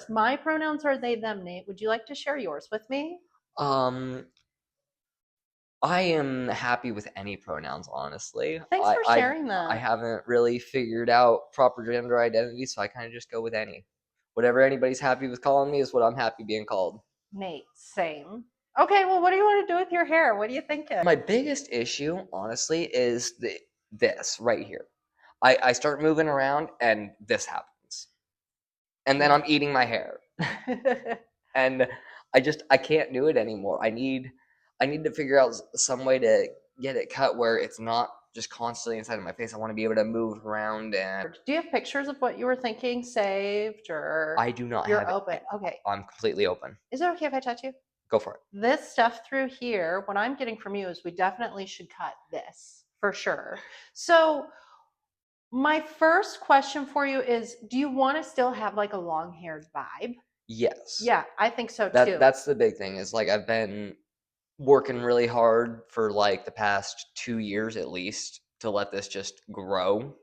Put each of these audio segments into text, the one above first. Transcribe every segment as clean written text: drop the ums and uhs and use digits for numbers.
yours. My pronouns are they, them, Nate. Would you like to share yours with me? Um, I am happy with any pronouns, honestly. Thanks for sharing I that. haven't really figured out proper gender identity, so I kind of just go with any. Whatever anybody's happy with calling me is what I'm happy being called. Nate, same. Okay, well, what do you want to do with your hair? What are you thinking? My biggest issue, honestly, is this right here. I start moving around and this happens. And then I'm eating my hair. And I can't do it anymore. I need to figure out some way to get it cut where it's not just constantly inside of my face. I want to be able to move around, and Do you have pictures of what you were thinking saved, or I do not you're have it. open? Okay. I'm completely open. Is it okay if I touch you? Go for it. This stuff through here, what I'm getting from you is we definitely should cut this for sure. So my first question for you is, do you want to still have like a long haired vibe? Yes. Yeah, I think so too. That's the big thing, is like I've been working really hard for like the past 2 years at least to let this just grow.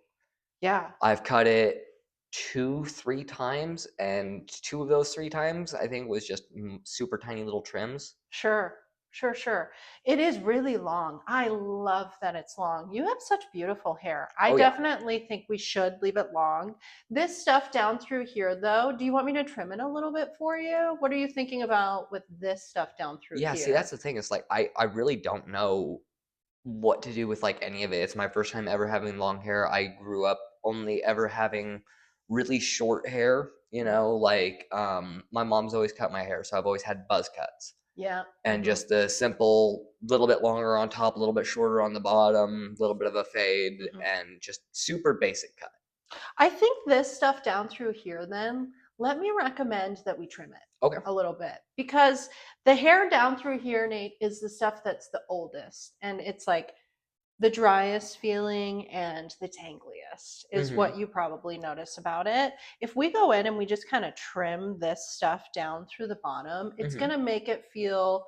Yeah. I've cut it 2, 3 times, and 2 of those 3 times I think was just super tiny little trims. Sure, sure, sure. It is really long. I love that it's long. You have such beautiful hair. I Oh yeah. definitely think we should leave it long. This stuff down through here, though, do you want me to trim it a little bit for you? What are you thinking about with this stuff down through Yeah, see, here? that's the thing. It's like I really don't know what to do with like any of it. It's my first time ever having long hair. I grew up only ever having really short hair, like my mom's always cut my hair, so I've always had buzz cuts. Yeah. And just the simple little bit longer on top, a little bit shorter on the bottom, a little bit of a fade, and just super basic cut. I think this stuff down through here, then, let me recommend that we trim it Okay. a little bit, because the hair down through here, Nate, is the stuff that's the oldest, and it's like the driest feeling and the tangliest is what you probably notice about it. If we go in and we just kind of trim this stuff down through the bottom, it's going to make it feel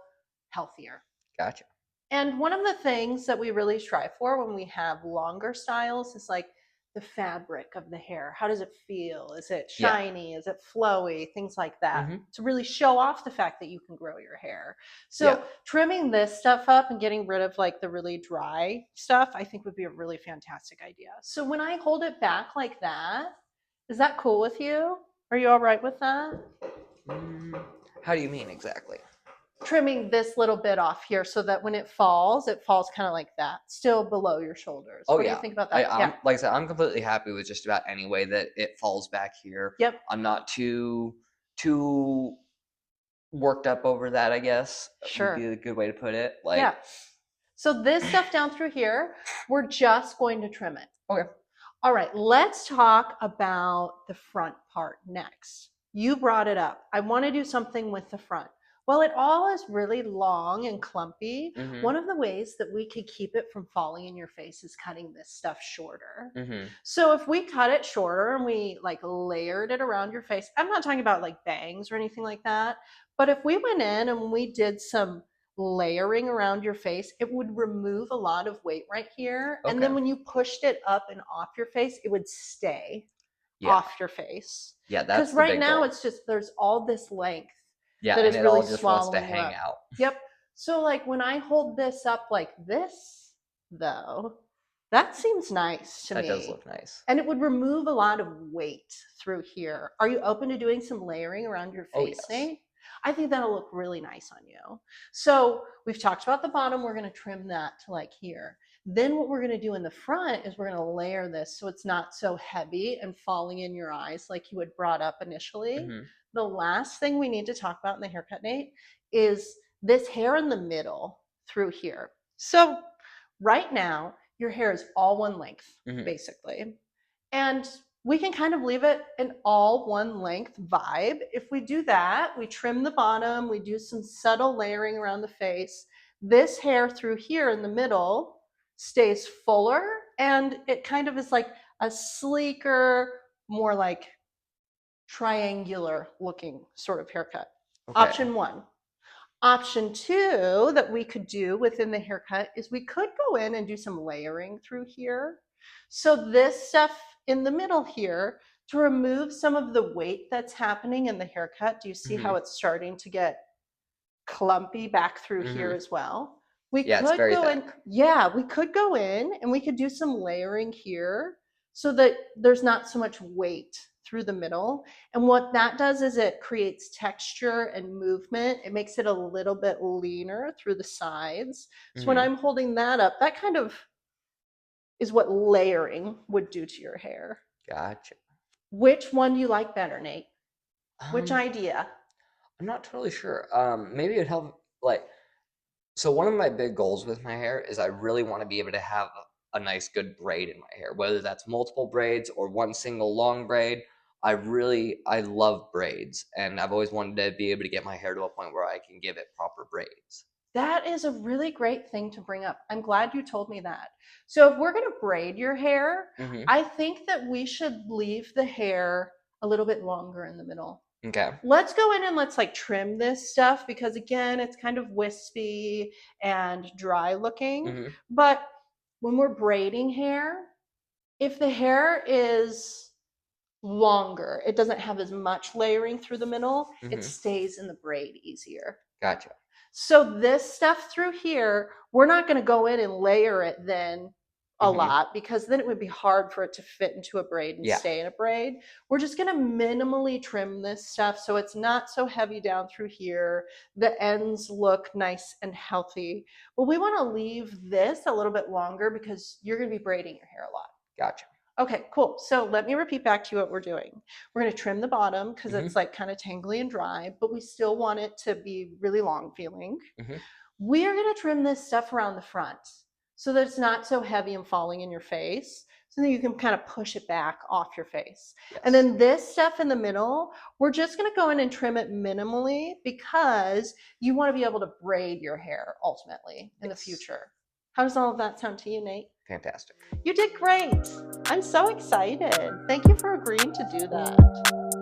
healthier. Gotcha. And one of the things that we really strive for when we have longer styles is like the fabric of the hair. How does it feel? Is it shiny? Is it flowy? Things like that, to really show off the fact that you can grow your hair. So trimming this stuff up and getting rid of like the really dry stuff, I think would be a really fantastic idea. So when I hold it back like that, is that cool with you? Are you all right with that? How do you mean exactly? Trimming this little bit off here so that when it falls kind of like that, still below your shoulders. Oh, what yeah. do you think about that? Like I said, I'm completely happy with just about any way that it falls back here. Yep. I'm not too worked up over that, I guess. Sure. Would be a good way to put it. Yeah. So this stuff down through here, we're just going to trim it. Okay. All right, let's talk about the front part next. You brought it up. I want to do something with the front. Well, it all is really long and clumpy. One of the ways that we could keep it from falling in your face is cutting this stuff shorter. So if we cut it shorter and we like layered it around your face, I'm not talking about like bangs or anything like that, but if we went in and we did some layering around your face, it would remove a lot of weight right here. And then when you pushed it up and off your face, it would stay off your face. Yeah, that's because right now it's just there's all this length. Yeah, that and is it really all just wants to hang up. out. Yep. So like when I hold this up like this, though, that seems nice to me. That does look nice. And it would remove a lot of weight through here. Are you open to doing some layering around your face, Nate? I think that'll look really nice on you. So we've talked about the bottom. We're going to trim that to like here. Then what we're going to do in the front is we're going to layer this so it's not so heavy and falling in your eyes like you had brought up initially. The last thing we need to talk about in the haircut, Nate, is this hair in the middle through here. So right now, your hair is all one length, basically. And we can kind of leave it an all one length vibe. If we do that, we trim the bottom, we do some subtle layering around the face. This hair through here in the middle stays fuller, and it kind of is like a sleeker, more like triangular looking sort of haircut. Option one. Option two that we could do within the haircut is we could go in and do some layering through here. So this stuff in the middle here, to remove some of the weight that's happening in the haircut. Do you see how it's starting to get clumpy back through here as well? We Yeah, it's could very go thick. in, yeah, we could go in and we could do some layering here so that there's not so much weight through the middle. And what that does is it creates texture and movement. It makes it a little bit leaner through the sides. So when I'm holding that up, that kind of is what layering would do to your hair. Gotcha. Which one do you like better, Nate? Which idea? I'm not totally sure. Maybe it'd help, like, so one of my big goals with my hair is I really want to be able to have a nice good braid in my hair, whether that's multiple braids or one single long braid. I love braids, and I've always wanted to be able to get my hair to a point where I can give it proper braids. That is a really great thing to bring up. I'm glad you told me that. So if we're going to braid your hair, I think that we should leave the hair a little bit longer in the middle. Okay. Let's go in and let's like trim this stuff because again, it's kind of wispy and dry looking. But when we're braiding hair, if the hair is longer, it doesn't have as much layering through the middle, it stays in the braid easier. Gotcha. So this stuff through here, we're not going to go in and layer it then a lot because then it would be hard for it to fit into a braid and stay in a braid. We're just going to minimally trim this stuff so it's not so heavy down through here. The ends look nice and healthy. But we want to leave this a little bit longer because you're going to be braiding your hair a lot. Gotcha. Okay, cool. So let me repeat back to you what we're doing. We're going to trim the bottom because it's like kind of tangly and dry, but we still want it to be really long feeling. We are going to trim this stuff around the front so that it's not so heavy and falling in your face, so that you can kind of push it back off your face. And then this stuff in the middle, we're just going to go in and trim it minimally because you want to be able to braid your hair ultimately in the future. How does all of that sound to you, Nate? Fantastic. You did great. I'm so excited. Thank you for agreeing to do that.